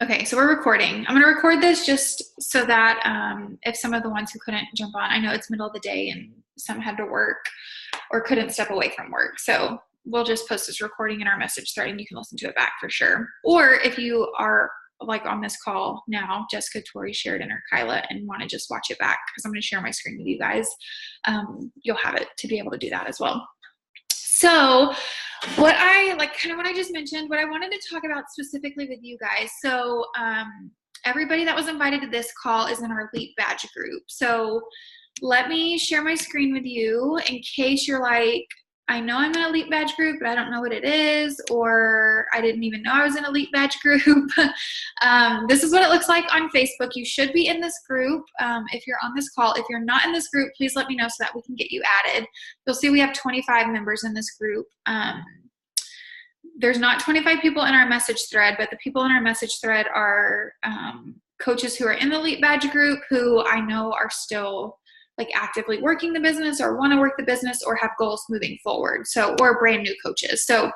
Okay, so we're recording. I'm going to record this just so that if some of the ones who couldn't jump on, I know it's middle of the day and some had to work or couldn't step away from work. So we'll just post this recording in our message thread and you can listen to it back for sure. Or if you are like on this call now, Jessica, Tori, Sheridan, or Kyla, and want to just watch it back because I'm going to share my screen with you guys, you'll have it to be able to do that as well. So what I like, kind of what I just mentioned, what I wanted to talk about specifically with you guys. So everybody that was invited to this call is in our Leap Badge group. So let me share my screen with you in case you're like, I know I'm in a Leap Badge group, but I don't know what it is, or I didn't even know I was in a Leap Badge group. This is what it looks like on Facebook. You should be in this group if you're on this call. If you're not in this group, please let me know so that we can get you added. You'll see we have 25 members in this group. There's not 25 people in our message thread, but the people in our message thread are coaches who are in the Leap Badge group who I know are still like actively working the business or want to work the business or have goals moving forward. So, or brand new coaches. So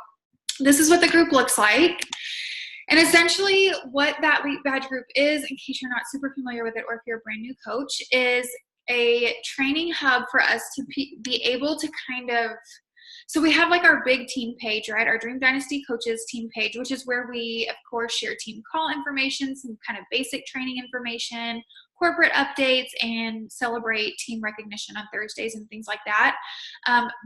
this is what the group looks like. And essentially what that Leap Badge group is, in case you're not super familiar with it, or if you're a brand new coach, is a training hub for us to be able to kind of, so we have like our big team page, right? Our Dream Dynasty Coaches team page, which is where we, of course, share team call information, some kind of basic training information, corporate updates, and celebrate team recognition on Thursdays and things like that.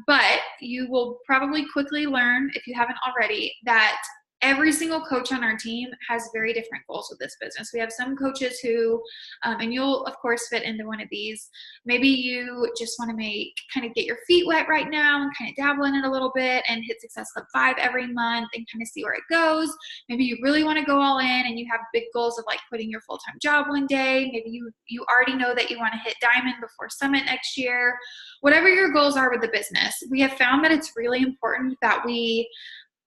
But you will probably quickly learn, if you haven't already, that every single coach on our team has very different goals with this business. We have some coaches who, and you'll of course fit into one of these, maybe you just want to kind of get your feet wet right now and kind of dabble in it a little bit and hit Success Club 5 every month and kind of see where it goes. Maybe you really want to go all in and you have big goals of like quitting your full-time job one day. Maybe you already know that you want to hit Diamond before Summit next year. Whatever your goals are with the business, we have found that it's really important that we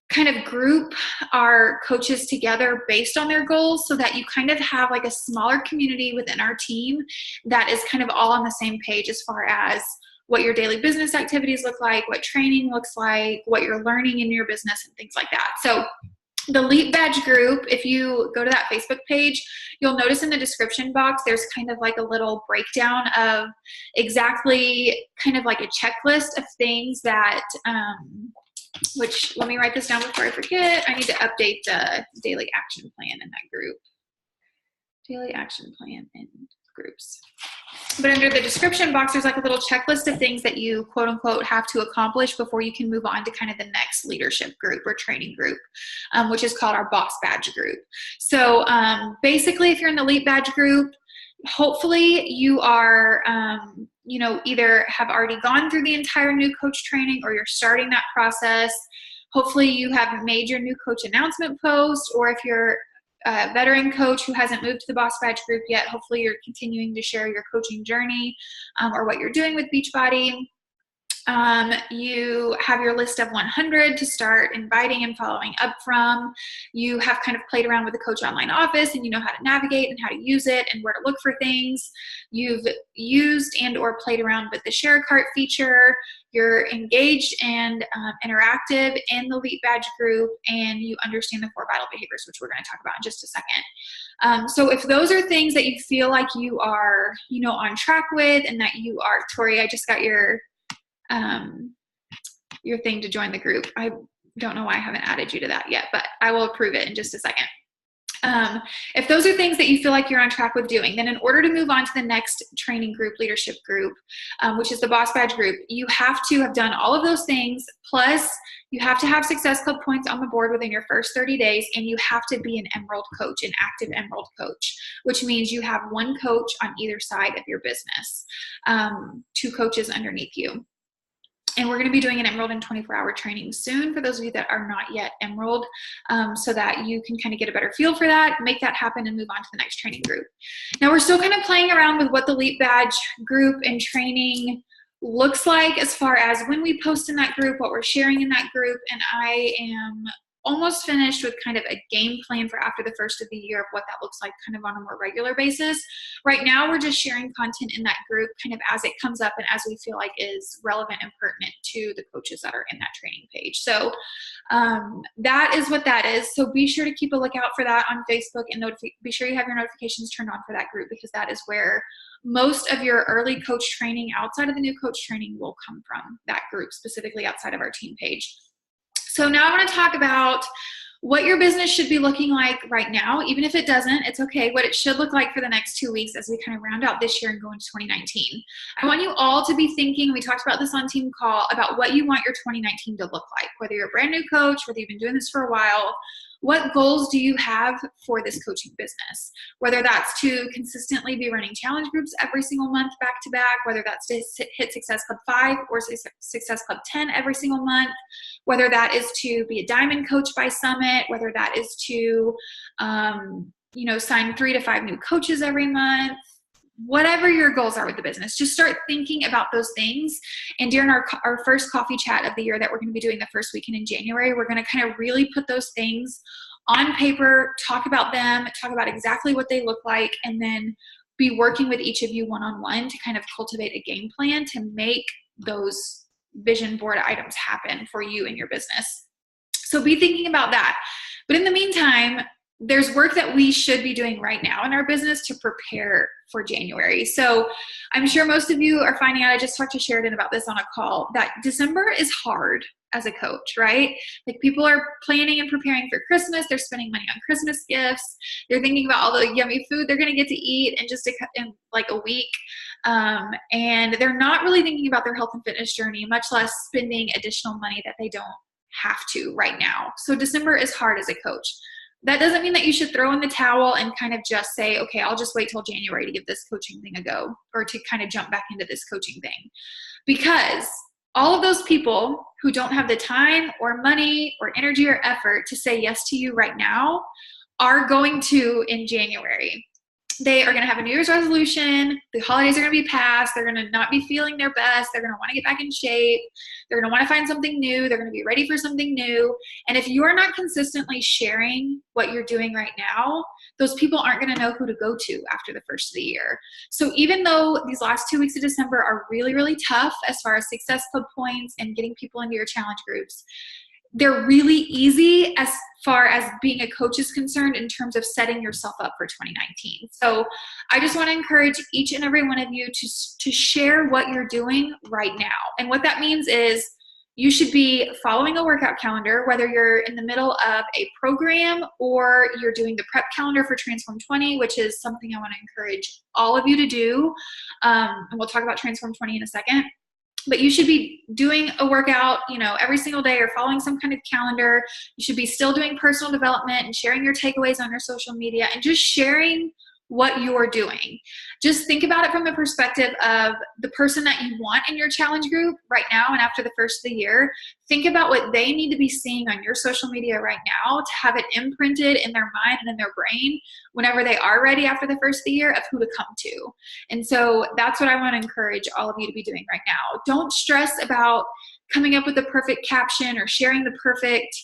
kind of group our coaches together based on their goals so that you kind of have like a smaller community within our team that is kind of all on the same page as far as what your daily business activities look like, what training looks like, what you're learning in your business and things like that. So the Leap Badge group, if you go to that Facebook page, you'll notice in the description box, there's kind of like a little breakdown of exactly kind of like a checklist of things that, which let me write this down before I forget. I need to update the daily action plan in that group. Daily action plan in groups. But under the description box, there's like a little checklist of things that you quote unquote have to accomplish before you can move on to kind of the next leadership group or training group, which is called our Boss Badge group. So basically, if you're in the Leap Badge group, hopefully you are, either have already gone through the entire new coach training or you're starting that process. Hopefully you have made your new coach announcement post, or if you're a veteran coach who hasn't moved to the Boss Badge group yet, hopefully you're continuing to share your coaching journey or what you're doing with Beachbody. You have your list of 100 to start inviting and following up from. You have kind of played around with the Coach Online Office and you know how to navigate and how to use it and where to look for things. You've used and or played around with the Share a Cart feature. You're engaged and interactive in the Leap Badge group, and you understand the 4 vital behaviors, which we're going to talk about in just a second. So if those are things that you feel like you are, on track with, and that you are, Tori, I just got your thing to join the group. I don't know why I haven't added you to that yet, but I will approve it in just a second. If those are things that you feel like you're on track with doing, then in order to move on to the next training group, leadership group, which is the Boss Badge group, you have to have done all of those things. Plus, you have to have Success Club points on the board within your first 30 days, and you have to be an Emerald coach, an active Emerald coach, which means you have one coach on either side of your business, 2 coaches underneath you. And we're going to be doing an Emerald and 24-hour training soon for those of you that are not yet Emerald, so that you can kind of get a better feel for that, make that happen, and move on to the next training group. Now, we're still kind of playing around with what the Leap Badge group and training looks like as far as when we post in that group, what we're sharing in that group, and I am almost finished with kind of a game plan for after the first of the year of what that looks like kind of on a more regular basis. Right now, we're just sharing content in that group kind of as it comes up and as we feel like is relevant and pertinent to the coaches that are in that training page. So that is what that is. So be sure to keep a lookout for that on Facebook, and be sure you have your notifications turned on for that group, because that is where most of your early coach training outside of the new coach training will come from, that group, specifically outside of our team page. So now I want to talk about what your business should be looking like right now. Even if it doesn't, it's okay. What it should look like for the next 2 weeks as we kind of round out this year and go into 2019. I want you all to be thinking, we talked about this on team call, about what you want your 2019 to look like. Whether you're a brand new coach, whether you've been doing this for a while, what goals do you have for this coaching business? Whether that's to consistently be running challenge groups every single month back to back, whether that's to hit Success Club 5 or Success Club 10 every single month, whether that is to be a diamond coach by Summit, whether that is to sign 3 to 5 new coaches every month. Whatever your goals are with the business, just start thinking about those things. And during our first coffee chat of the year that we're going to be doing the first weekend in January, we're going to kind of really put those things on paper, talk about them, talk about exactly what they look like, and then be working with each of you one-on-one to kind of cultivate a game plan to make those vision board items happen for you and your business. So be thinking about that. But in the meantime, there's work that we should be doing right now in our business to prepare for January. So I'm sure most of you are finding out, I just talked to Sheridan about this on a call, that December is hard as a coach, right? Like, people are planning and preparing for Christmas. They're spending money on Christmas gifts. They're thinking about all the yummy food they're going to get to eat in like a week. And they're not really thinking about their health and fitness journey, much less spending additional money that they don't have to right now. So December is hard as a coach. That doesn't mean that you should throw in the towel and kind of just say, okay, I'll just wait till January to give this coaching thing a go, or to kind of jump back into this coaching thing. Because all of those people who don't have the time or money or energy or effort to say yes to you right now are going to in January. They are going to have a New Year's resolution. The holidays are going to be past. They're going to not be feeling their best. They're going to want to get back in shape. They're going to want to find something new. They're going to be ready for something new. And if you're not consistently sharing what you're doing right now, those people aren't going to know who to go to after the first of the year. So even though these last 2 weeks of December are really, really tough as far as Success Club points and getting people into your challenge groups, they're really easy as far as being a coach is concerned in terms of setting yourself up for 2019. So I just want to encourage each and every one of you to share what you're doing right now. And what that means is you should be following a workout calendar, whether you're in the middle of a program or you're doing the prep calendar for Transform 20, which is something I want to encourage all of you to do. And we'll talk about Transform 20 in a second. But you should be doing a workout, every single day, or following some kind of calendar. You should be still doing personal development and sharing your takeaways on your social media and just sharing what you're doing. Just think about it from the perspective of the person that you want in your challenge group right now and after the first of the year. Think about what they need to be seeing on your social media right now to have it imprinted in their mind and in their brain whenever they are ready after the first of the year of who to come to. And so that's what I want to encourage all of you to be doing right now. Don't stress about coming up with the perfect caption or sharing the perfect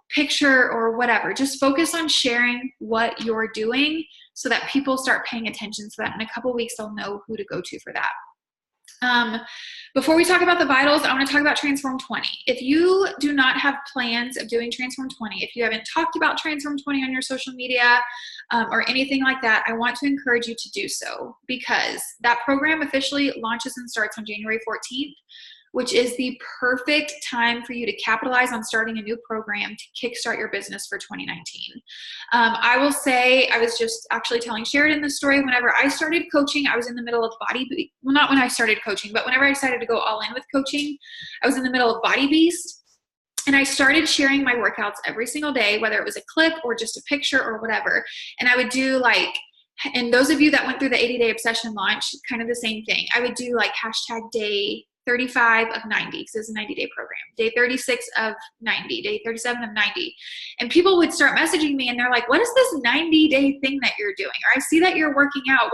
picture or whatever. Just focus on sharing what you're doing so that people start paying attention, so that in a couple weeks they'll know who to go to for that. Before we talk about the vitals, I want to talk about Transform 20. If you do not have plans of doing Transform 20, if you haven't talked about Transform 20 on your social media or anything like that, I want to encourage you to do so, because that program officially launches and starts on January 14th. Which is the perfect time for you to capitalize on starting a new program to kickstart your business for 2019. I will say, I was just actually telling Sheridan this story. Whenever I started coaching, I was in the middle of not when I started coaching, but whenever I decided to go all in with coaching, I was in the middle of Body Beast. And I started sharing my workouts every single day, whether it was a clip or just a picture or whatever. And I would do and those of you that went through the 80-day obsession launch, kind of the same thing. I would do day 35 of 90, because it's a 90-day program, day 36 of 90, day 37 of 90. And people would start messaging me and they're like, what is this 90-day thing that you're doing? Or I see that you're working out.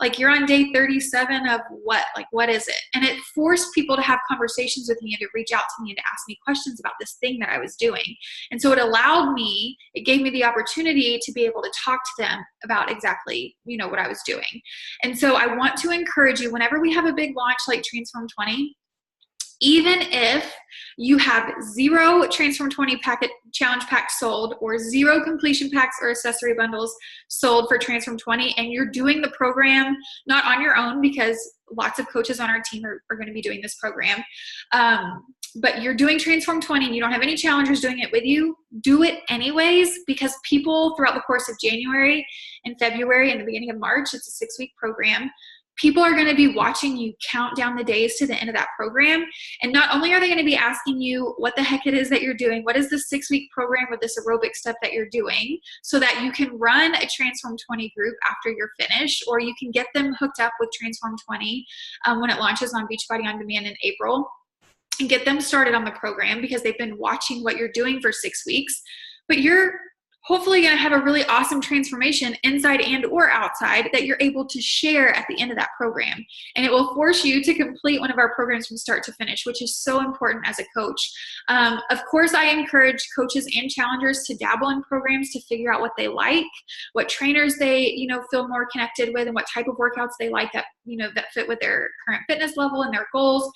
Like, you're on day 37 of what? Like, what is it? And it forced people to have conversations with me and to reach out to me and to ask me questions about this thing that I was doing. And so it gave me the opportunity to be able to talk to them about exactly, what I was doing. And so I want to encourage you, whenever we have a big launch like Transform 20, even if you have 0 Transform 20 challenge packs sold, or 0 completion packs or accessory bundles sold for Transform 20, and you're doing the program not on your own, because lots of coaches on our team are going to be doing this program, but you're doing Transform 20 and you don't have any challengers doing it with you, do it anyways, because people throughout the course of January and February and the beginning of March, it's a 6-week program, people are going to be watching you count down the days to the end of that program. And not only are they going to be asking you what the heck it is that you're doing, what is this 6-week program with this aerobic stuff that you're doing, so that you can run a Transform 20 group after you're finished, or you can get them hooked up with Transform 20 when it launches on Beachbody On Demand in April, and get them started on the program because they've been watching what you're doing for 6 weeks. But you're hopefully going to have a really awesome transformation inside and or outside that you're able to share at the end of that program. And it will force you to complete one of our programs from start to finish, which is so important as a coach. Of course, I encourage coaches and challengers to dabble in programs to figure out what they like, what trainers they, feel more connected with, and what type of workouts they like that, that fit with their current fitness level and their goals.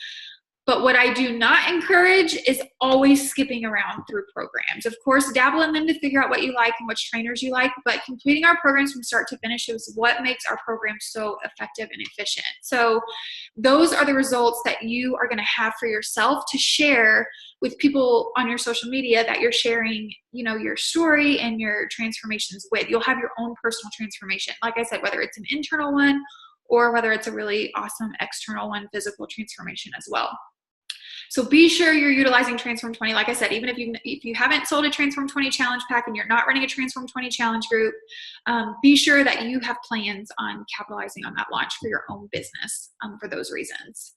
But what I do not encourage is always skipping around through programs. Of course, dabble in them to figure out what you like and which trainers you like, but completing our programs from start to finish is what makes our program so effective and efficient. So those are the results that you are going to have for yourself to share with people on your social media that you're sharing, your story and your transformations with. You'll have your own personal transformation. Like I said, whether it's an internal one or whether it's a really awesome external one, physical transformation as well. So be sure you're utilizing Transform 20. Like I said, even if you haven't sold a Transform 20 challenge pack and you're not running a Transform 20 challenge group, be sure that you have plans on capitalizing on that launch for your own business for those reasons.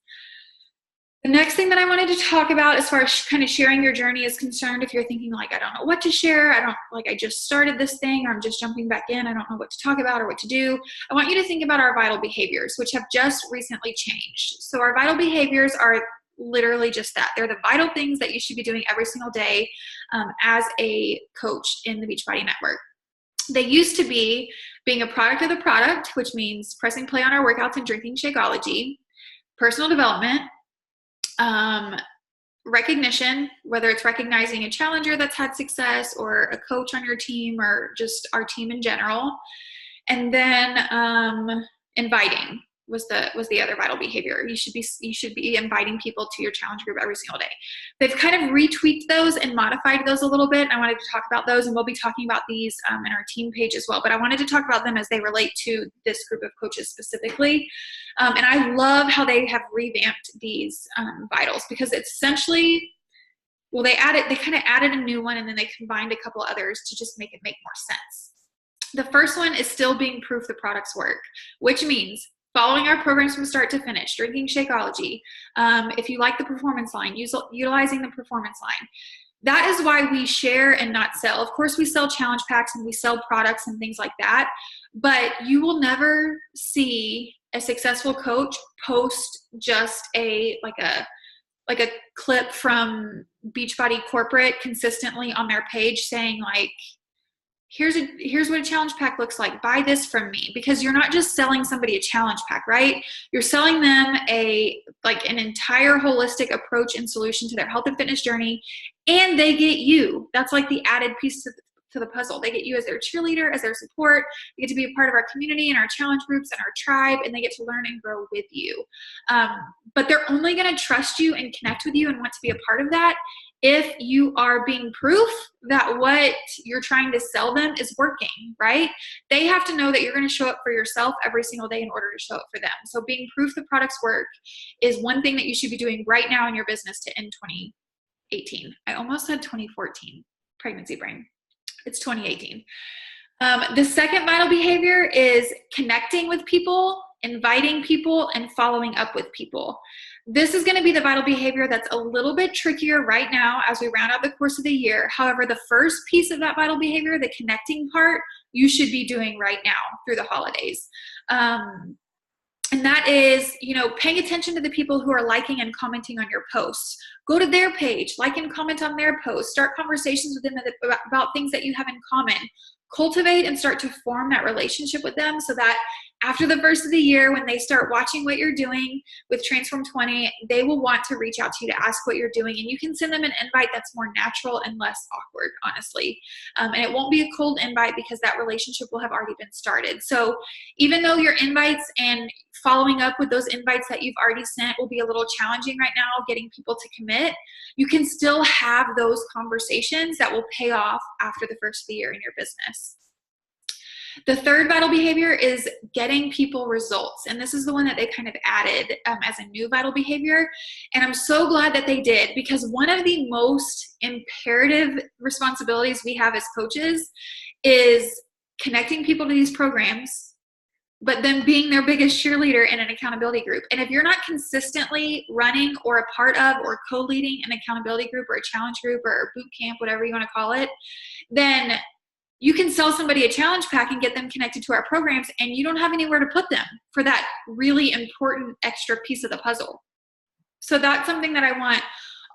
The next thing that I wanted to talk about as far as kind of sharing your journey is concerned, if you're thinking like, I don't know what to share, I just started this thing, or I'm just jumping back in, I don't know what to talk about or what to do, I want you to think about our vital behaviors, which have just recently changed. So our vital behaviors are literally just that. They're the vital things that you should be doing every single day as a coach in the Beachbody Network. They used to be being a product of the product, which means pressing play on our workouts and drinking Shakeology, personal development, recognition, whether it's recognizing a challenger that's had success or a coach on your team or just our team in general, and then inviting was the other vital behavior. You should be inviting people to your challenge group every single day. They've kind of retweaked those and modified those a little bit. I wanted to talk about those, and we'll be talking about these in our team page as well. But I wanted to talk about them as they relate to this group of coaches specifically. And I love how they have revamped these vitals, because it's essentially, well, they kind of added a new one, and then they combined a couple others to just make it make more sense. The first one is still being proof the products work, which means following our programs from start to finish, drinking Shakeology. If you like the performance line, utilizing the performance line. That is why we share and not sell. Of course, we sell challenge packs and we sell products and things like that, but you will never see a successful coach post just a clip from Beachbody corporate consistently on their page saying like, here's what a challenge pack looks like. Buy this from me. Because you're not just selling somebody a challenge pack, right? You're selling them an entire holistic approach and solution to their health and fitness journey, and they get you. That's like the added piece to the puzzle. They get you as their cheerleader, as their support. They get to be a part of our community and our challenge groups and our tribe, and they get to learn and grow with you. But they're only going to trust you and connect with you and want to be a part of that if you are being proof that what you're trying to sell them is working, right? They have to know that you're going to show up for yourself every single day in order to show up for them. So being proof the products work is one thing that you should be doing right now in your business to end 2018. I almost said 2014, pregnancy brain. It's 2018. The second vital behavior is connecting with people, inviting people, and following up with people. This is going to be the vital behavior that's a little bit trickier right now as we round out the course of the year. However, the first piece of that vital behavior, the connecting part, you should be doing right now through the holidays. And that is, paying attention to the people who are liking and commenting on your posts. Go to their page, like and comment on their posts, start conversations with them about things that you have in common. Cultivate and start to form that relationship with them so that after the first of the year, when they start watching what you're doing with Transform 20, they will want to reach out to you to ask what you're doing. And you can send them an invite that's more natural and less awkward, honestly. And it won't be a cold invite because that relationship will have already been started. So even though your invites and following up with those invites that you've already sent will be a little challenging right now, getting people to commit, you can still have those conversations that will pay off after the first of the year in your business. The third vital behavior is getting people results. And this is the one that they kind of added as a new vital behavior. And I'm so glad that they did, because one of the most imperative responsibilities we have as coaches is connecting people to these programs, but then being their biggest cheerleader in an accountability group. And if you're not consistently running or a part of or co-leading an accountability group or a challenge group or a boot camp, whatever you want to call it, then you can sell somebody a challenge pack and get them connected to our programs, and you don't have anywhere to put them for that really important extra piece of the puzzle. So that's something that I want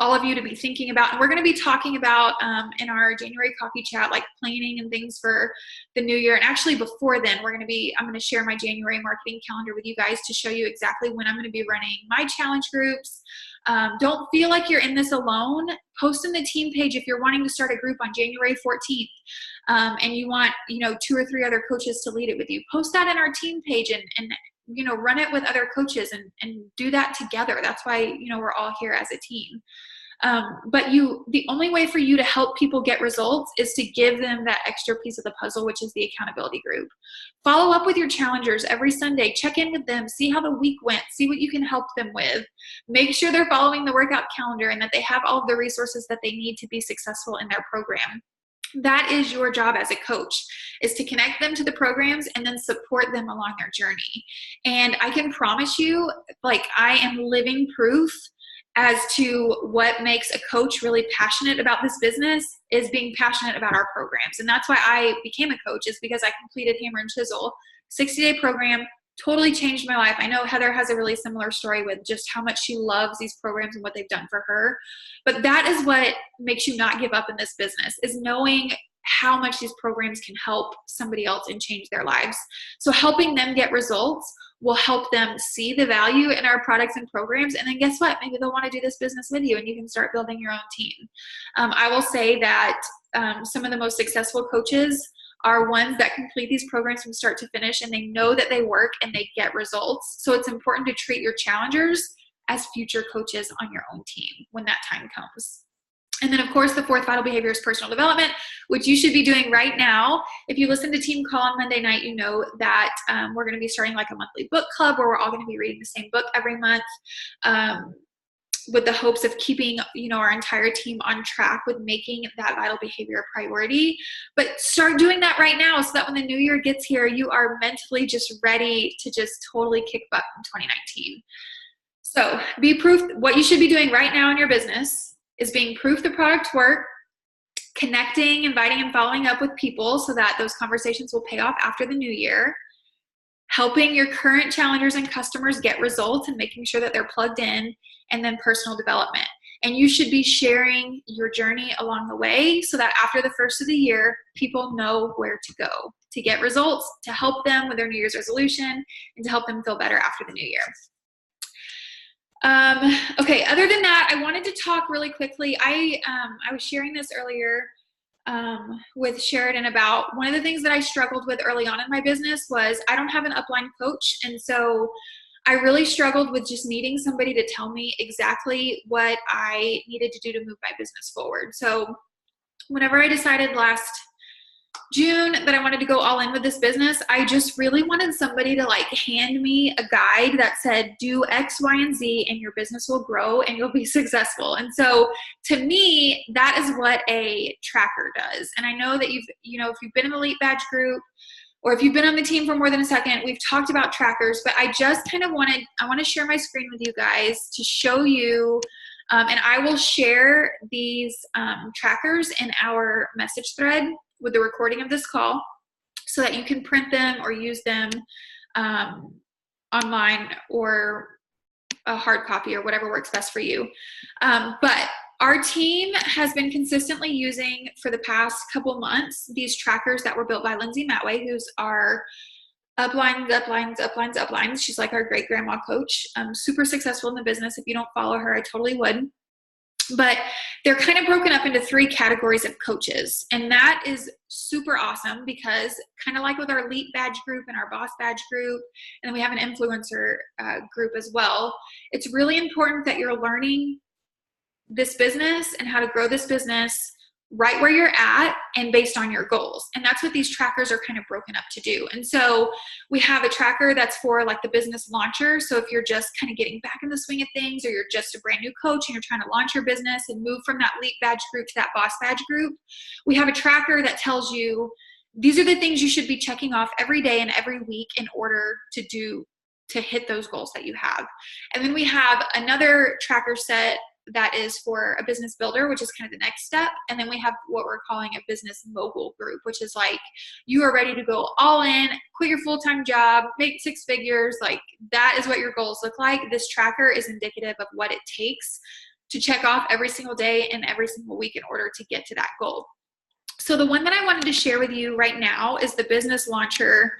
all of you to be thinking about. And we're going to be talking about in our January coffee chat, like planning and things for the new year. And actually before then, I'm going to share my January marketing calendar with you guys to show you exactly when I'm going to be running my challenge groups. Don't feel like you're in this alone. Post in the team page if you're wanting to start a group on January 14th. And you want, 2 or 3 other coaches to lead it with you. Post that in our team page and run it with other coaches and do that together. That's why, we're all here as a team. But the only way for you to help people get results is to give them that extra piece of the puzzle, which is the accountability group. Follow up with your challengers every Sunday. Check in with them. See how the week went. See what you can help them with. Make sure they're following the workout calendar and that they have all of the resources that they need to be successful in their program. That is your job as a coach, is to connect them to the programs and then support them along their journey. And I can promise you, I am living proof as to what makes a coach really passionate about this business is being passionate about our programs. And that's why I became a coach, is because I completed Hammer and Chisel, 60-day program, totally changed my life. I know Heather has a really similar story with just how much she loves these programs and what they've done for her. But that is what makes you not give up in this business, is knowing how much these programs can help somebody else and change their lives. So helping them get results will help them see the value in our products and programs. And then guess what? Maybe they'll want to do this business with you and you can start building your own team. I will say that some of the most successful coaches are ones that complete these programs from start to finish, and they know that they work and they get results. So it's important to treat your challengers as future coaches on your own team when that time comes. And then, of course, the fourth vital behavior is personal development, which you should be doing right now. If you listen to Team Call on Monday night, you know that we're going to be starting like a monthly book club where we're all going to be reading the same book every month, with the hopes of keeping, our entire team on track with making that vital behavior a priority. But start doing that right now so that when the new year gets here, you are mentally just ready to just totally kick butt in 2019. So be proof. What you should be doing right now in your business is being proof the products work, connecting, inviting, and following up with people so that those conversations will pay off after the new year, helping your current challengers and customers get results and making sure that they're plugged in, and then personal development. And you should be sharing your journey along the way so that after the first of the year, people know where to go to get results, to help them with their New Year's resolution, and to help them feel better after the new year. Okay, other than that, I wanted to talk really quickly. I was sharing this earlier with Sheridan about one of the things that I struggled with early on in my business was I don't have an upline coach. And so I really struggled with just needing somebody to tell me exactly what I needed to do to move my business forward. So whenever I decided last June that I wanted to go all in with this business, I just really wanted somebody to hand me a guide that said, do X, Y, and Z, and your business will grow and you'll be successful. And so to me, that is what a tracker does. And I know that if you've been in the Elite Badge group, or if you've been on the team for more than a second, we've talked about trackers, but I just kind of I want to share my screen with you guys to show you, and I will share these trackers in our message thread with the recording of this call so that you can print them or use them online or a hard copy or whatever works best for you. But our team has been consistently using for the past couple months these trackers that were built by Lindsay Matway, who's our uplines. She's like our great grandma coach. Super successful in the business. If you don't follow her, I totally would. But they're kind of broken up into 3 categories of coaches. And that is super awesome because kind of like with our Elite Badge group and our Boss Badge group, and then we have an influencer group as well, it's really important that you're learning this business and how to grow this business right where you're at and based on your goals. And that's what these trackers are kind of broken up to do. And so we have a tracker that's for like the business launcher. So if you're just kind of getting back in the swing of things, or you're just a brand new coach and you're trying to launch your business and move from that Elite Badge group to that Boss Badge group, we have a tracker that tells you these are the things you should be checking off every day and every week in order to hit those goals that you have. And then we have another tracker set that is for a business builder, which is kind of the next step. And then we have what we're calling a business mogul group, which is like you are ready to go all in, quit your full-time job, make 6 figures. Like that is what your goals look like. This tracker is indicative of what it takes to check off every single day and every single week in order to get to that goal. So the one that I wanted to share with you right now is the business launcher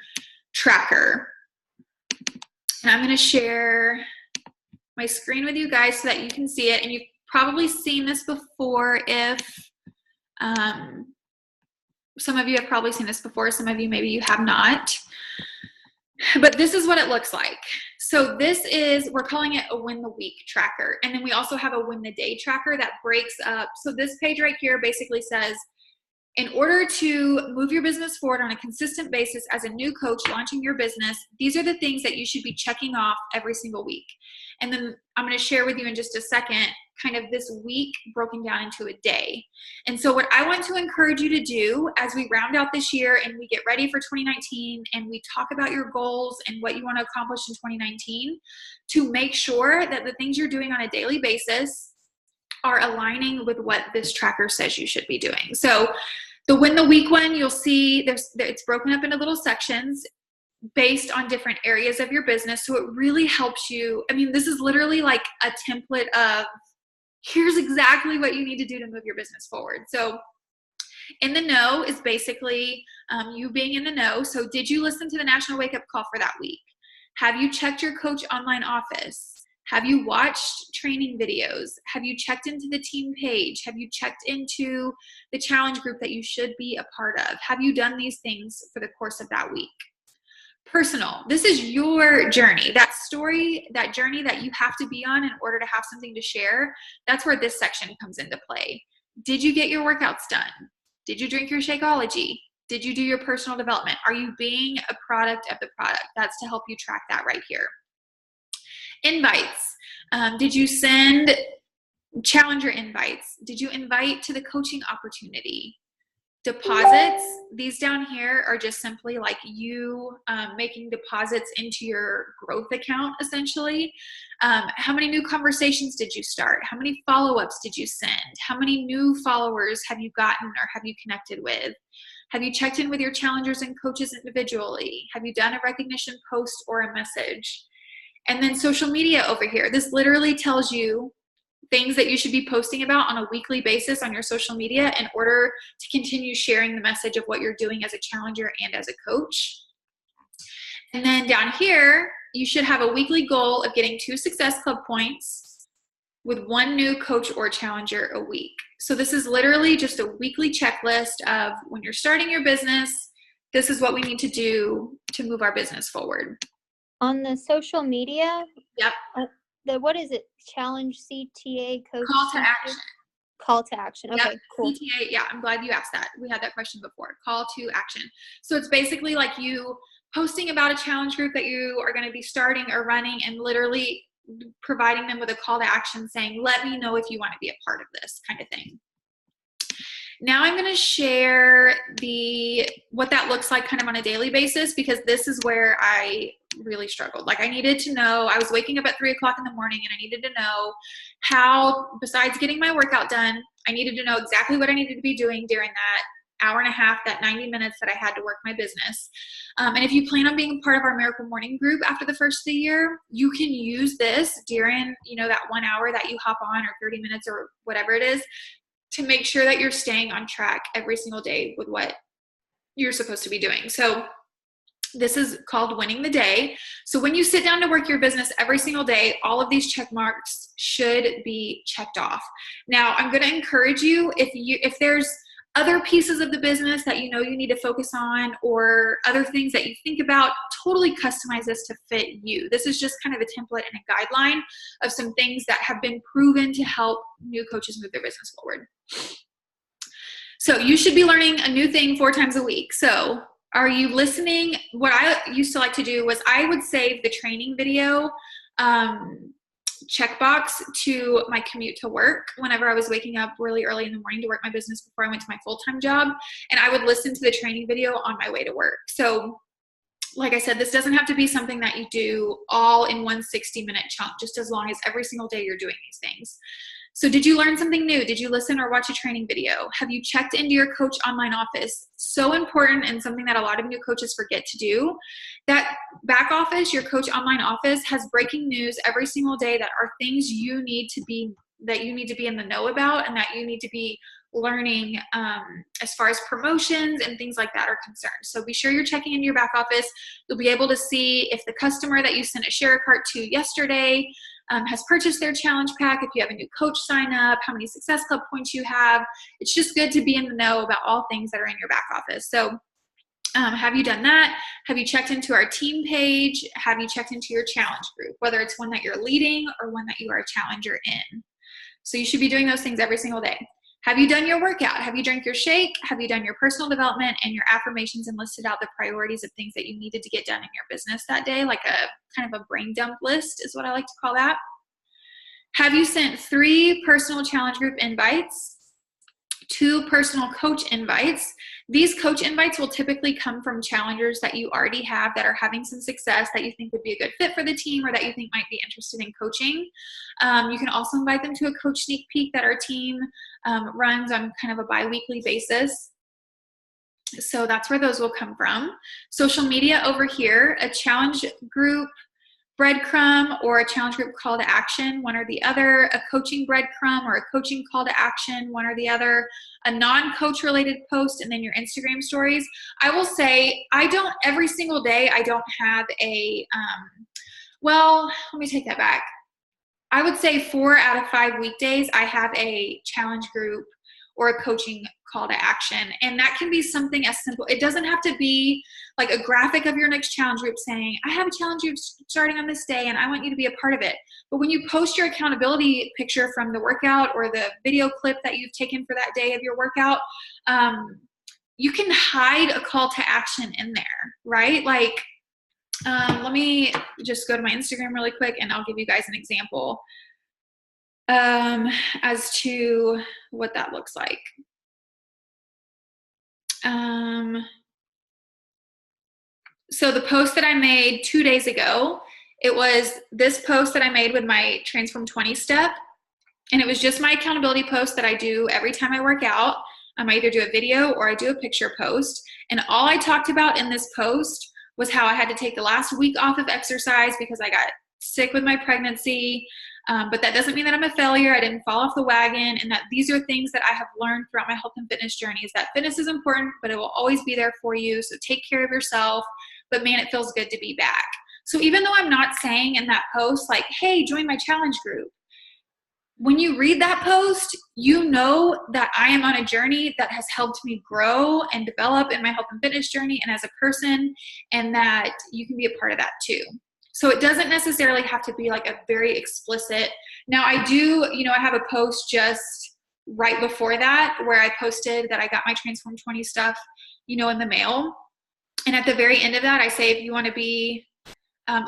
tracker. And I'm going to share my screen with you guys so that you can see it. And you've probably seen this before if some of you have probably seen this before, some of you maybe you have not. But this is what it looks like. So this is, we're calling it a win the week tracker. And then we also have a win the day tracker that breaks up. So this page right here basically says, in order to move your business forward on a consistent basis as a new coach launching your business, these are the things that you should be checking off every single week. And then I'm going to share with you in just a second kind of this week broken down into a day. And so what I want to encourage you to do as we round out this year and we get ready for 2019 and we talk about your goals and what you want to accomplish in 2019, to make sure that the things you're doing on a daily basis are aligning with what this tracker says you should be doing. So the win the week one, you'll see it's broken up into little sections based on different areas of your business. So it really helps you. I mean, this is literally like a template of here's exactly what you need to do to move your business forward. So in the know is basically you being in the know. So did you listen to the National Wake Up Call for that week? Have you checked your coach online office? Have you watched training videos? Have you checked into the team page? Have you checked into the challenge group that you should be a part of? Have you done these things for the course of that week? Personal. This is your journey. That story, that journey that you have to be on in order to have something to share. That's where this section comes into play. Did you get your workouts done? Did you drink your Shakeology? Did you do your personal development? Are you being a product of the product? That's to help you track that right here. Invites. Did you send challenger invites? Did you invite to the coaching opportunity? Deposits. These down here are just simply like you making deposits into your growth account, essentially. How many new conversations did you start? How many follow-ups did you send? How many new followers have you gotten or have you connected with? Have you checked in with your challengers and coaches individually? Have you done a recognition post or a message? And then social media over here. This literally tells you things that you should be posting about on a weekly basis on your social media in order to continue sharing the message of what you're doing as a challenger and as a coach. And then down here, you should have a weekly goal of getting 2 Success Club points with 1 new coach or challenger a week. So this is literally just a weekly checklist of when you're starting your business, this is what we need to do to move our business forward. On the social media, yep. What is it? Challenge CTA coach? Call to action. Call to action. Okay, yep. Cool. CTA, yeah, I'm glad you asked that. We had that question before. Call to action. So it's basically like you posting about a challenge group that you are going to be starting or running and literally providing them with a call to action saying, let me know if you want to be a part of this kind of thing. Now I'm going to share what that looks like kind of on a daily basis, because this is where I really struggled. Like I needed to know, I was waking up at 3 o'clock in the morning and I needed to know how, besides getting my workout done, I needed to know exactly what I needed to be doing during that hour and a half, that 90 minutes that I had to work my business. And if you plan on being part of our Miracle Morning group after the first of the year, you can use this during, that 1 hour that you hop on, or 30 minutes or whatever it is, to make sure that you're staying on track every single day with what you're supposed to be doing. So this is called winning the day. So when you sit down to work your business every single day, all of these check marks should be checked off. Now, I'm going to encourage you, if there's other pieces of the business that you need to focus on, or other things that you think about, totally customize this to fit you. This is just kind of a template and a guideline of some things that have been proven to help new coaches move their business forward. So you should be learning a new thing 4 times a week. So are you listening? What I used to like to do was I would save the training video checkbox to my commute to work whenever I was waking up really early in the morning to work my business before I went to my full-time job. And I would listen to the training video on my way to work. So like I said, this doesn't have to be something that you do all in one 60-minute chunk, just as long as every single day you're doing these things. So did you learn something new? Did you listen or watch a training video? Have you checked into your coach online office? So important, and something that a lot of new coaches forget to do. That back office, your coach online office, has breaking news every single day that are things you need to be in the know about, and that you need to be learning as far as promotions and things like that are concerned. So be sure you're checking into your back office. You'll be able to see if the customer that you sent a share cart to yesterday has purchased their challenge pack, if you have a new coach sign up, how many Success Club points you have. It's just good to be in the know about all things that are in your back office. So have you done that? Have you checked into our team page? Have you checked into your challenge group, whether it's one that you're leading or one that you are a challenger in? So you should be doing those things every single day. Have you done your workout? Have you drank your shake? Have you done your personal development and your affirmations and listed out the priorities of things that you needed to get done in your business that day? Like a kind of a brain dump list is what I like to call that. Have you sent 3 personal challenge group invites, 2 personal coach invites? These coach invites will typically come from challengers that you already have that are having some success, that you think would be a good fit for the team, or that you think might be interested in coaching. You can also invite them to a coach sneak peek that our team runs on kind of a bi-weekly basis. So that's where those will come from. Social media over here, a challenge group breadcrumb or a challenge group call to action, one or the other, a coaching breadcrumb or a coaching call to action, one or the other, a non-coach related post, and then your Instagram stories. I will say every single day I don't have a, well, let me take that back. I would say 4 out of 5 weekdays I have a challenge group or a coaching call to action. And that can be something as simple. It doesn't have to be like a graphic of your next challenge group saying, I have a challenge group starting on this day and I want you to be a part of it. But when you post your accountability picture from the workout or the video clip that you've taken for that day of your workout, you can hide a call to action in there, right? Like, let me just go to my Instagram really quick and I'll give you guys an example as to what that looks like. So the post that I made 2 days ago, it was this post that I made with my Transform 20 step. And it was just my accountability post that I do every time I work out. I either do a video or I do a picture post. And all I talked about in this post was how I had to take the last week off of exercise because I got sick with my pregnancy. But that doesn't mean that I'm a failure. I didn't fall off the wagon, and that these are things that I have learned throughout my health and fitness journey, is that fitness is important, but it will always be there for you. So take care of yourself, but man, it feels good to be back. So even though I'm not saying in that post, like, hey, join my challenge group, when you read that post, you know that I am on a journey that has helped me grow and develop in my health and fitness journey and as a person, and that you can be a part of that too. So it doesn't necessarily have to be like a very explicit. Now I do, I have a post just right before that where I posted that I got my Transform 20 stuff, in the mail. And at the very end of that, I say, if you want to be,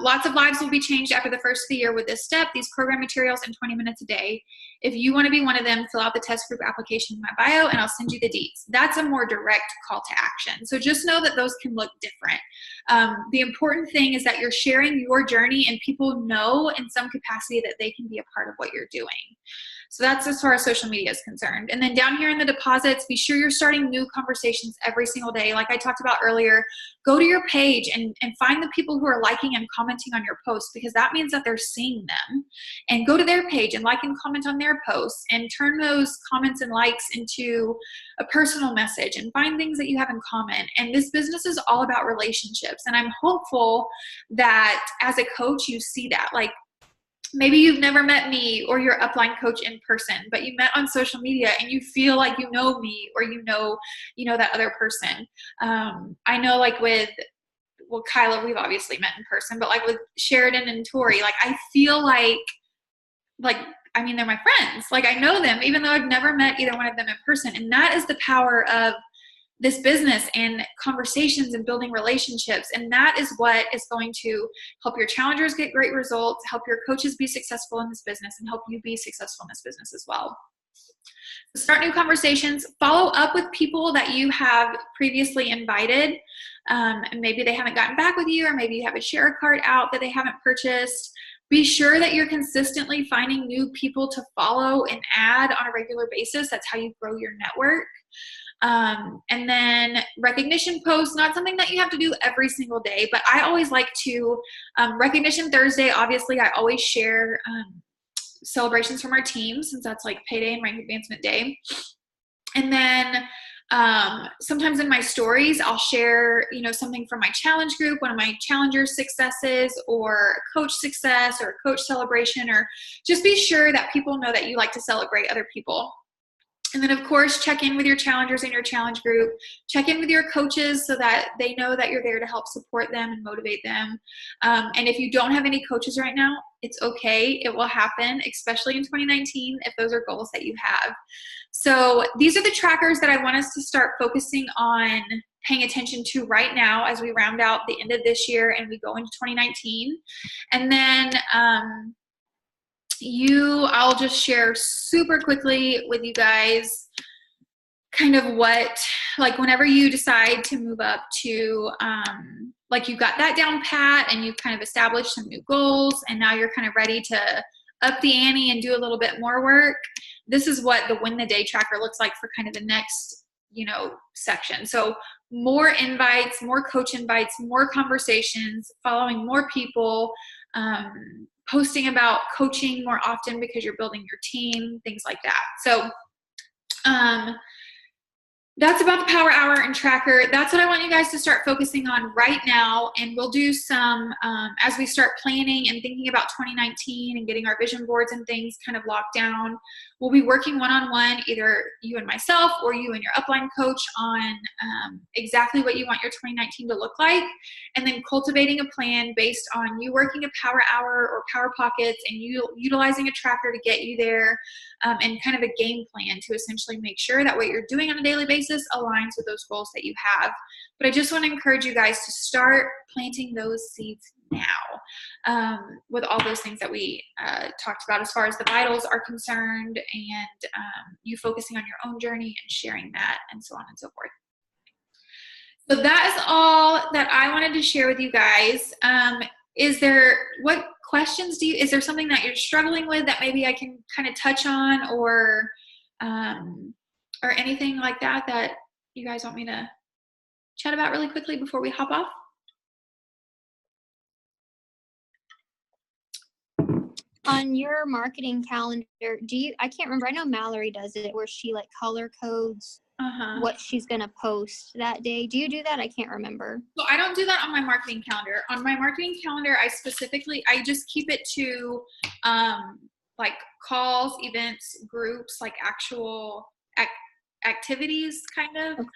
lots of lives will be changed after the first of the year with this step, these program materials in 20 minutes a day. If you want to be one of them, fill out the test group application in my bio and I'll send you the deets. That's a more direct call to action. So just know that those can look different. The important thing is that you're sharing your journey and people know in some capacity that they can be a part of what you're doing. So that's as far as social media is concerned. And then down here in the deposits, be sure you're starting new conversations every single day. Like I talked about earlier, go to your page and find the people who are liking and commenting on your posts, because that means that they're seeing them. And go to their page and like and comment on their posts, and turn those comments and likes into a personal message, and find things that you have in common. And this business is all about relationships. And I'm hopeful that as a coach, you see that. Like, maybe you've never met me or your upline coach in person, but you met on social media and you feel like you know me, or you know that other person. I know, like with, well, Kyla, we've obviously met in person, but like with Sheridan and Tori, like I feel like, I mean, they're my friends. Like I know them, even though I've never met either one of them in person. And that is the power of this business and conversations and building relationships. And that is what is going to help your challengers get great results, help your coaches be successful in this business, and help you be successful in this business as well. Start new conversations, follow up with people that you have previously invited. And maybe they haven't gotten back with you, or maybe you have a share card out that they haven't purchased. Be sure that you're consistently finding new people to follow and add on a regular basis. That's how you grow your network. And then recognition posts, not something that you have to do every single day, but I always like to, Recognition Thursday, obviously I always share celebrations from our team, since that's like payday and rank advancement day. And then sometimes in my stories, I'll share, something from my challenge group, one of my challenger successes, or a coach success, or a coach celebration, or just be sure that people know that you like to celebrate other people. And then, of course, check in with your challengers in your challenge group. Check in with your coaches so that they know that you're there to help support them and motivate them. And if you don't have any coaches right now, it's okay. It will happen, especially in 2019, if those are goals that you have. So these are the trackers that I want us to start focusing on paying attention to right now as we round out the end of this year and we go into 2019. And then I'll just share super quickly with you guys kind of what, like whenever you decide to move up to, like you got that down pat and you've kind of established some new goals, and now you're kind of ready to up the ante and do a little bit more work. This is what the Win the Day tracker looks like for kind of the next, section. So more invites, more coach invites, more conversations, following more people, posting about coaching more often because you're building your team, things like that. So that's about the Power Hour and tracker. That's what I want you guys to start focusing on right now. And we'll do some, as we start planning and thinking about 2019 and getting our vision boards and things kind of locked down, we'll be working one-on-one, either you and myself or you and your upline coach, on exactly what you want your 2019 to look like, and then cultivating a plan based on you working a Power Hour or Power Pockets and you utilizing a tracker to get you there, and kind of a game plan to essentially make sure that what you're doing on a daily basis aligns with those goals that you have. But I just want to encourage you guys to start planting those seeds now, with all those things that we talked about as far as the vitals are concerned, and you focusing on your own journey and sharing that, and so on and so forth. So that is all that I wanted to share with you guys. What questions is there something that you're struggling with that maybe I can kind of touch on, or anything like that you guys want me to chat about really quickly before we hop off? On your marketing calendar, I can't remember, I know Mallory does it, where she like color codes what she's going to post that day. Do you do that? I can't remember. So I don't do that on my marketing calendar. On my marketing calendar, I just keep it to like calls, events, groups, like actual activities kind of. Okay.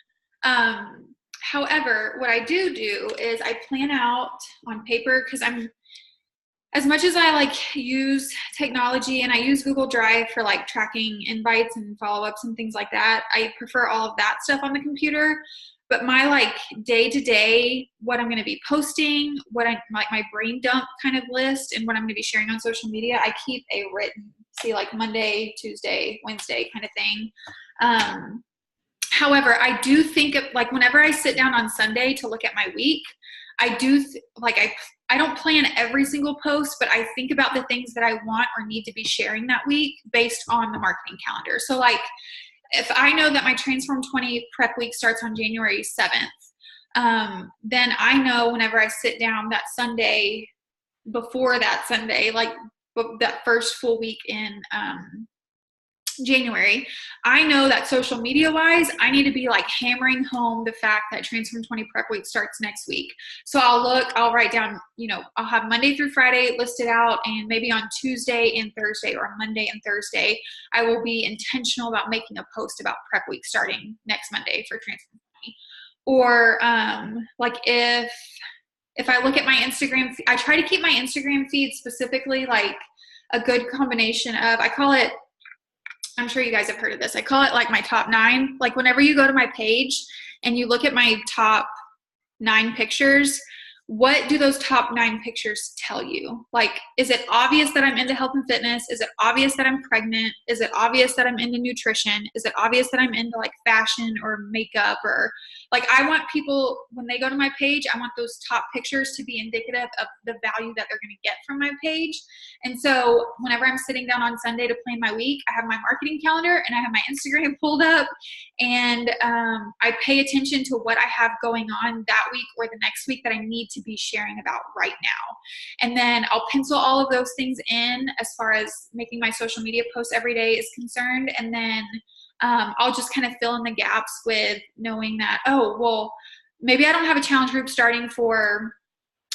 However, what I do is I plan out on paper, because as much as I like use technology and I use Google Drive for like tracking invites and follow-ups and things like that, I prefer all of that stuff on the computer. But my like day-to-day, what I'm going to be posting, my brain dump kind of list, and what I'm going to be sharing on social media, I keep a written, like Monday, Tuesday, Wednesday kind of thing. However, I do think of like whenever I sit down on Sunday to look at my week, I do I don't plan every single post, but I think about the things that I want or need to be sharing that week based on the marketing calendar. So like, if I know that my Transform 20 prep week starts on January 7th, then I know whenever I sit down that Sunday, before that Sunday, like that first full week in January, I know that social media wise, I need to be like hammering home the fact that Transform 20 prep week starts next week. So I'll write down, I'll have Monday through Friday listed out, and maybe on Tuesday and Thursday, or Monday and Thursday, I will be intentional about making a post about prep week starting next Monday for Transform 20. Or like if I look at my Instagram, I try to keep my Instagram feed specifically like a good combination of, I call it, I'm sure you guys have heard of this, I call it like my top 9. Like whenever you go to my page and you look at my top 9 pictures, what do those top 9 pictures tell you? Like, is it obvious that I'm into health and fitness? Is it obvious that I'm pregnant? Is it obvious that I'm into nutrition? Is it obvious that I'm into like fashion or makeup? Or like, I want people, when they go to my page, I want those top pictures to be indicative of the value that they're going to get from my page. And so whenever I'm sitting down on Sunday to plan my week, I have my marketing calendar and I have my Instagram pulled up, and I pay attention to what I have going on that week or the next week that I need to be sharing about right now. And then I'll pencil all of those things in as far as making my social media posts every day is concerned. And then I'll just kind of fill in the gaps with knowing that, oh, well, maybe I don't have a challenge group starting for,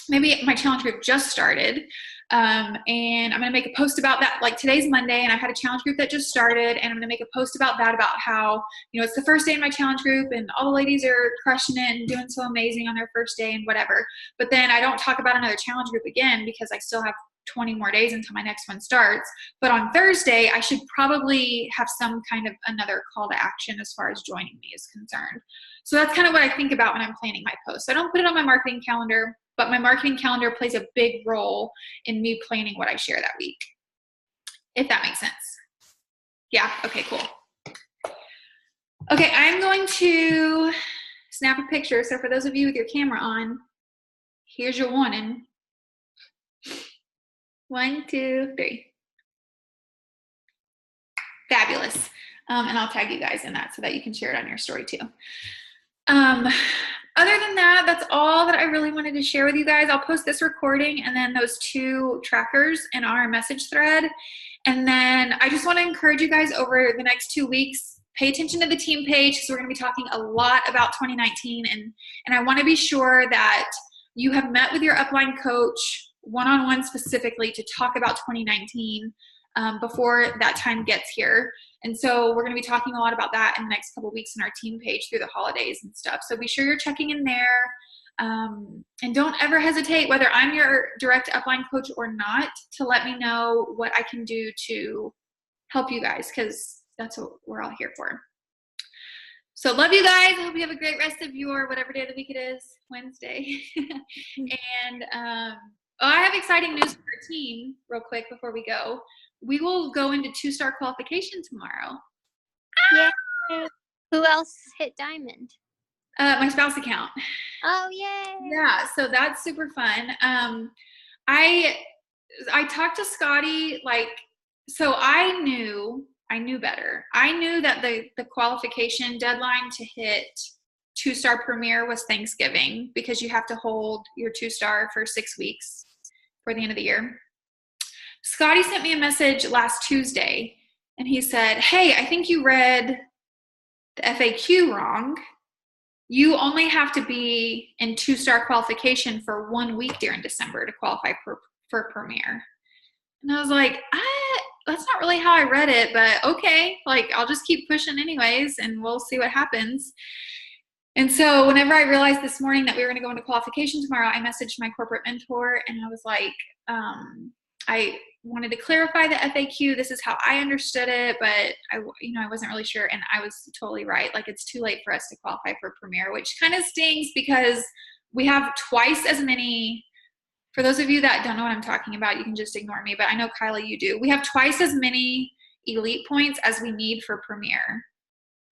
maybe my challenge group just started. And I'm going to make a post about that. Like today's Monday and I had a challenge group that just started, and I'm going to make a post about that, about how, it's the first day in my challenge group and all the ladies are crushing it and doing so amazing on their first day and whatever. But then I don't talk about another challenge group again because I still have 20 more days until my next one starts. But on Thursday, I should probably have some kind of another call to action as far as joining me is concerned. So that's kind of what I think about when I'm planning my posts. I don't put it on my marketing calendar, but my marketing calendar plays a big role in me planning what I share that week, if that makes sense. Yeah, okay, cool. Okay, I'm going to snap a picture. So for those of you with your camera on, here's your warning. 1, 2, 3. Fabulous. And I'll tag you guys in that so that you can share it on your story too. Other than that, that's all that I really wanted to share with you guys. I'll post this recording and then those 2 trackers in our message thread. And then I just want to encourage you guys over the next 2 weeks, pay attention to the team page because we're going to be talking a lot about 2019. And I want to be sure that you have met with your upline coach one-on-one specifically to talk about 2019 before that time gets here. And so we're going to be talking a lot about that in the next couple of weeks in our team page through the holidays and stuff. So be sure you're checking in there. And don't ever hesitate, whether I'm your direct upline coach or not, to let me know what I can do to help you guys, because that's what we're all here for. So love you guys. I hope you have a great rest of your whatever day of the week it is, Wednesday. And I have exciting news for our team real quick before we go. We will go into 2-star qualification tomorrow. Yeah. Who else hit diamond? My spouse account. Oh, yay. Yeah, so that's super fun. I talked to Scotty, so I knew better. I knew that the qualification deadline to hit 2-star premier was Thanksgiving, because you have to hold your 2-star for 6 weeks for the end of the year. Scotty sent me a message last Tuesday and he said, hey, I think you read the FAQ wrong. You only have to be in 2-star qualification for 1 week during December to qualify for premier. And I was like, that's not really how I read it, but okay, I'll just keep pushing anyways and we'll see what happens. And so whenever I realized this morning that we were going to go into qualification tomorrow, I messaged my corporate mentor and I was like, I wanted to clarify the FAQ. This is how I understood it, but I wasn't really sure. And I was totally right. It's too late for us to qualify for premier, which kind of stings because we have twice as many. For those of you that don't know what I'm talking about, you can just ignore me, but I know Kyla, you do. We have twice as many elite points as we need for premier.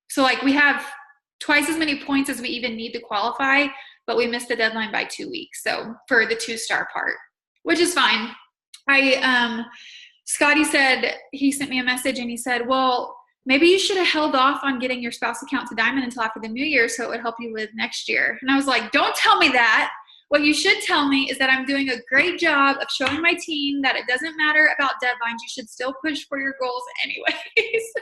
So we have twice as many points as we even need to qualify. but we missed the deadline by 2 weeks. So for the 2-star part, which is fine. Scotty said, he sent me a message and he said, well, maybe you should have held off on getting your spouse account to Diamond until after the new year so it would help you with next year. And I was like, don't tell me that. What you should tell me is that I'm doing a great job of showing my team that it doesn't matter about deadlines. You should still push for your goals anyways.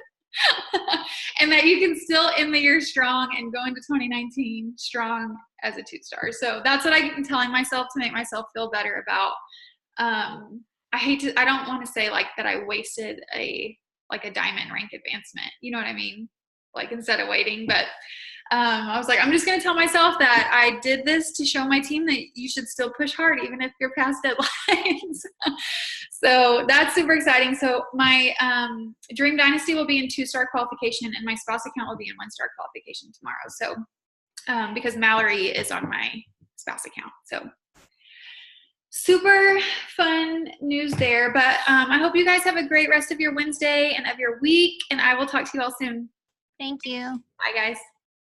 And that you can still end the year strong and go into 2019 strong as a 2-star. So that's what I'm telling myself to make myself feel better about. I don't want to say like that I wasted a diamond rank advancement. You know what I mean? Like instead of waiting, but I was like, I'm just going to tell myself that I did this to show my team that you should still push hard, even if you're past deadlines. So that's super exciting. So my Dream Dynasty will be in 2-star qualification and my spouse account will be in 1-star qualification tomorrow. So because Mallory is on my spouse account. So super fun news there. But I hope you guys have a great rest of your Wednesday and of your week. And I will talk to you all soon. Thank you. Bye, guys.